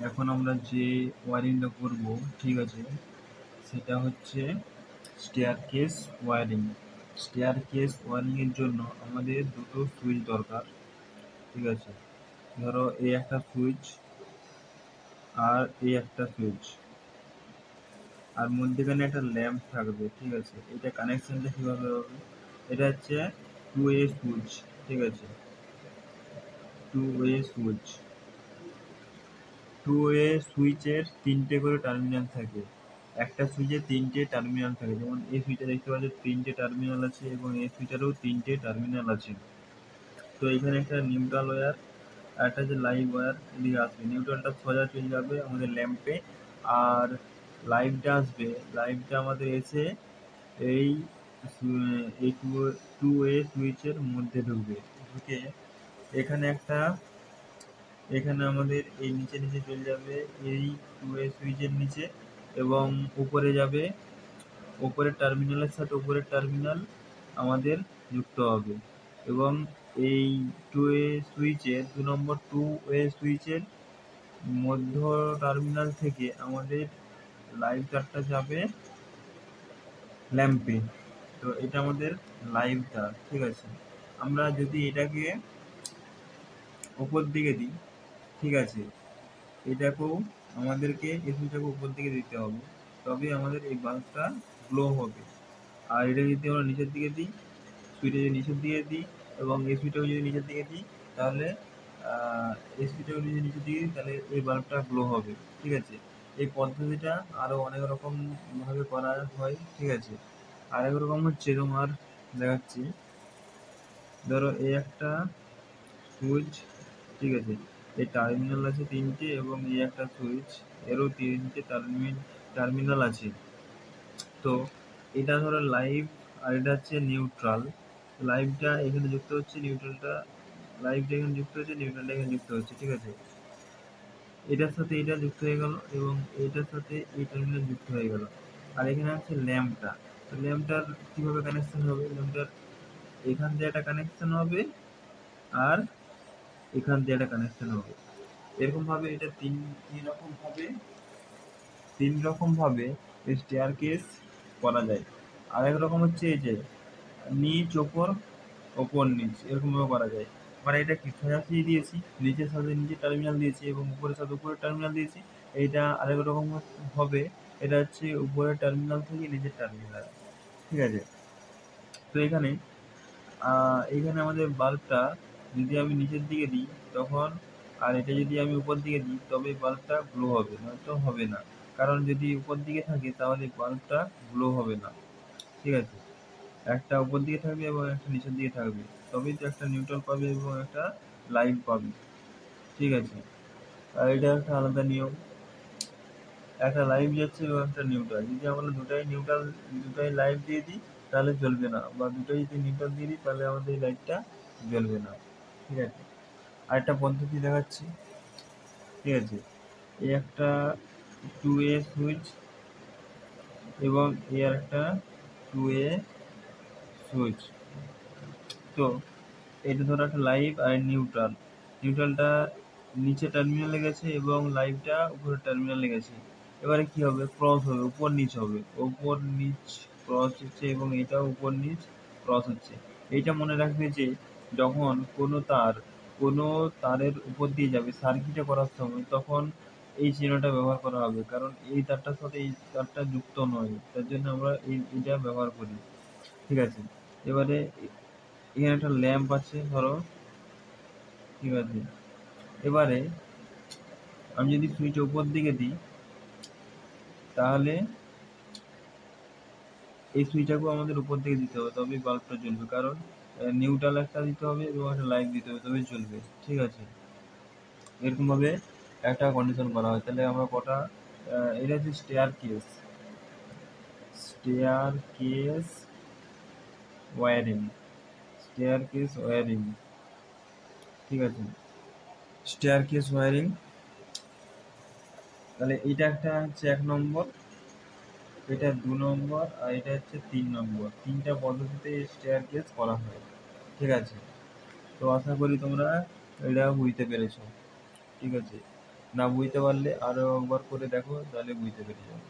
এখন আমরা যে ওয়ারিংটা করব, ঠিক আছে, সেটা হচ্ছে স্টেয়ারকেস ওয়ারিং। স্টেয়ারকেস ওয়ারিংয়ের জন্য আমাদের দুটো সুইচ দরকার, ঠিক আছে। ধরো এই একটা সুইচ আর এই একটা সুইচ, আর মধ্যেখানে একটা ল্যাম্প থাকবে, ঠিক আছে। এটা কানেকশনটা কীভাবে হবে? এটা হচ্ছে টু ওয়ে সুইচ, ঠিক আছে, two way switch. Two way সুইচের তিনটে করে টার্মিনাল থাকে। একটা সুইচে তিনটে টার্মিনাল থাকে, যেমন এই সুইচে দেখতে পাচ্ছ তিনটে টার্মিনাল আছে এবং এই সুইচেরও তিনটে টার্মিনাল আছে। তো এখানে একটা নিউট্রাল ওয়্যার আর একটা যে লাইভ ওয়্যার এদিকে আসবে। নিউট্রালটা সোজা চলে যাবে আমাদের ল্যাম্পে, আর লাইভটা আসবে, লাইভটা আমাদের এসে এই এই টু ওয়ে সুইচের মধ্যে ঢুকবে। ঢুকে এখানে একটা, এখানে আমাদের এই নিচে নিচে চলে যাবে এই টু ওয়ে সুইচের নিচে, এবং উপরে যাবে, উপরের টার্মিনালের সাথে উপরের টার্মিনাল আমাদের যুক্ত হবে। এবং এই টু ওয়ে সুইচের 2 নম্বর টু ওয়ে সুইচের মধ্য টার্মিনাল থেকে আমাদের লাইভ তারটা যাবে ল্যাম্পে। তো এটা আমাদের লাইভ তার, ঠিক আছে। আমরা যদি এটাকে ওপর দিকে দিই, ঠিক আছে, এটাকেও আমাদেরকে এই সুইচটাকে উপর দিকে দিতে হবে, তবে আমাদের এই বাল্বটা গ্লো হবে। আর এটা যদি আমরা নিচের দিকে দিই, সুইচটা যদি নিচের দিকে দিই এবং এই সুইচটাকে যদি নিচের দিকে দিই, তাহলে এই সুইচটাকে যদি নিচের দিকে দিই তাহলে এই বাল্বটা গ্লো হবে, ঠিক আছে। এই পদ্ধতিটা আরও অনেক রকমভাবে করা হয়, ঠিক আছে। আরেক রকম হচ্ছে তোমার দেখাচ্ছি। ধরো এই একটা সুইচ, ঠিক আছে, এই টার্মিনাল আছে তিনটে এবং এই একটা সুইচ, এরও তিনটে টার্মিনাল আছে। তো এটা ধরো লাইভ আর এটা হচ্ছে নিউট্রাল। লাইভটা এখানে যুক্ত হচ্ছে, নিউট্রালটা, লাইভটা এখানে যুক্ত হচ্ছে, নিউট্রালটা এখানে যুক্ত হচ্ছে, ঠিক আছে। এটার সাথে এটা যুক্ত হয়ে গেল এবং এটার সাথে এই টার্মিনাল যুক্ত হয়ে গেল। আর এখানে আছে ল্যাম্পটা। তো ল্যাম্পটার কীভাবে কানেকশন হবে? ল্যাম্পটার এখান দিয়ে একটা কানেকশন হবে আর এখান দিয়ে একটা কানেকশন হবে। এরকমভাবে এটা তিন রকমভাবে স্টেয়ারকেস করা যায়। আরেক রকম হচ্ছে এই যে নিচ ওপর, ওপর নিচ, এরকমভাবে করা যায়। মানে এটা কি সোজাসুজি দিয়েছি, নিচের সাথে নিচের টার্মিনাল দিয়েছি এবং উপরের সাথে উপরের টার্মিনাল দিয়েছি। এইটা আরেক রকম হবে, এটা হচ্ছে উপরের টার্মিনাল থেকে নিচের টার্মিনাল, ঠিক আছে। তো এখানে এইখানে আমাদের বাল্বটা যদি আমি নিচের দিকে দিই তখন, আর এটা যদি আমি উপর দিকে দিই তবে বাল্বটা গ্লো হবে, নয়তো হবে না। কারণ যদি উপর দিকে থাকে তাহলে বাল্বটা গ্লো হবে না, ঠিক আছে। একটা উপর দিকে থাকবে এবং একটা নিচের দিকে থাকবে, তবেই তো একটা নিউট্রাল পাবে এবং একটা লাইভ পাবে, ঠিক আছে। আর এটা একটা আলাদা নিয়ম, একটা লাইভ যাচ্ছে এবং একটা নিউট্রাল। যদি আমরা দুটাই লাইভ দিয়ে দিই তাহলে জ্বলবে না, বা দুটাই যদি নিউট্রাল দিয়ে দিই তাহলে আমাদের এই লাইটটা জ্বলবে না, ঠিক আছে। আরেকটা পদ্ধতি দেখাচ্ছি, ঠিক আছে। এই একটা টু এ সুইচ এবং এই আর একটা টু এ সুইচ। তো এটা ধরো একটা লাইভ আর নিউট্রাল। নিউট্রালটা নিচে টার্মিনালে গেছে এবং লাইভটা উপরের টার্মিনালে গেছে। এবারে কি হবে? ক্রস হবে, উপর নিচ হবে, উপর নিচ ক্রস হচ্ছে এবং এটাও উপর নিচ ক্রস হচ্ছে। এইটা মনে রাখবে যে যখন কোনো তারের উপর দিয়ে যাবে সার্কিটে করার সময়, তখন এই চিহ্নটা ব্যবহার করা হবে, কারণ এই তারটার সাথে এই তারটা যুক্ত নয়, তার জন্য আমরা এইটা ব্যবহার করি, ঠিক আছে। এবারে এখানে একটা ল্যাম্প আছে ধরো, ঠিক আছে। এবারে আমি যদি সুইচ উপর দিকে দিই তাহলে এই সুইচটাকেও আমাদের উপর দিকে দিতে হবে, তবেই বাল্বটা জ্বলবে। কারণ নিউট্রাল একটা দিতে হবে এবং একটা লাইট দিতে হবে, তবেই জ্বলবে, ঠিক আছে। এরকমভাবে একটা কন্ডিশন করা হয়। তাহলে আমরা কটা, এটা হচ্ছে স্টেয়ার কেস ওয়ারিং, ঠিক আছে, স্টেয়ার কেস ওয়ারিং। তাহলে এটা একটা হচ্ছে 1 নম্বর, এটা 2 নম্বর, আর এটা হচ্ছে 3 নম্বর। 3টা পদ্ধতিতে স্টেয়ারকেস করা হয়, ঠিক আছে। তো আশা করি তোমরা এটা বুঝতে পেরেছো, ঠিক আছে। না বুঝতে পারলে আরও একবার করে দেখো, তাহলে বুঝতে পেরে যাবে।